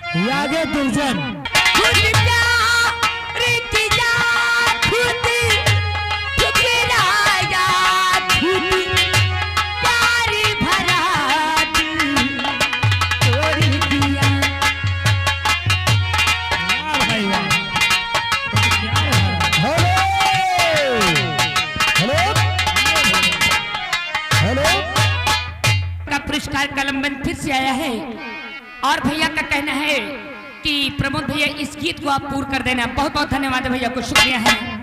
आगे दुर्जन पुरस्कार कलमबंद फिर से आया है और भैया का कहना है कि प्रमोद भैया इस गीत को आप पूर्ण कर देना। बहुत बहुत धन्यवाद भैया को, शुक्रिया है।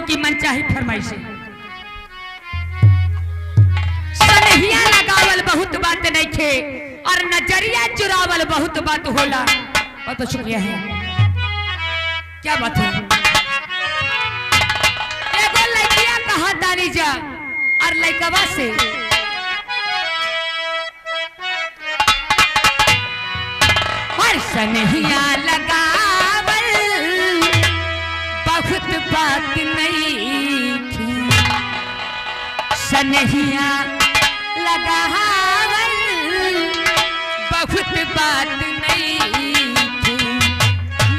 की मनचाही फरमाइश सनहिया लगावल बहुत बात नहीं थे और नजरिया चुरावल बहुत बात होला। बहुत शुक्रिया है, क्या बात है। एगो लड़किया कहा दानी जा और लड़कवा से और सनहिया लगावल बहुत बात नहीं थी, सनहिया लगावल बहुत बात नहीं थी,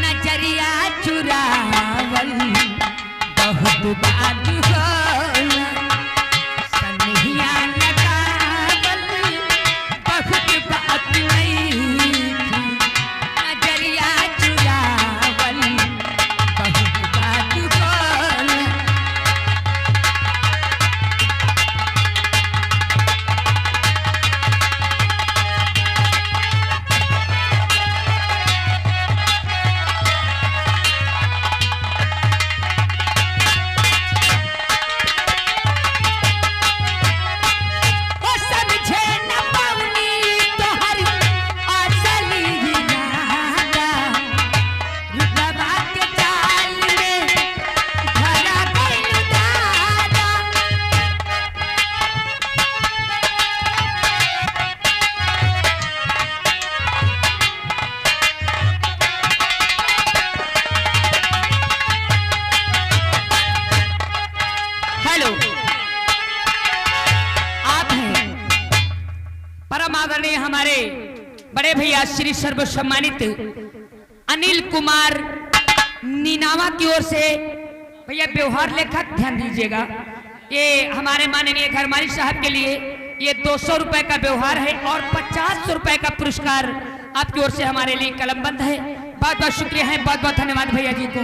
नजरिया चुरावल बहुत बात होला। सनहिया लगावल बहुत बात नहीं थी, नजरिया चुरावल बहुत बात होला। आदरणीय हमारे बड़े भैया श्री सर्व सम्मानित अनिल कुमार नीनावा की ओर से भैया व्यवहार लेखक ध्यान दीजिएगा। ये हमारे माननीय घर मालिक साहब के लिए ये 200 रुपए का व्यवहार है और 50 रुपए का पुरस्कार आपकी ओर से हमारे लिए कलमबंद है। बहुत बहुत शुक्रिया है, बहुत बहुत धन्यवाद भैया जी को।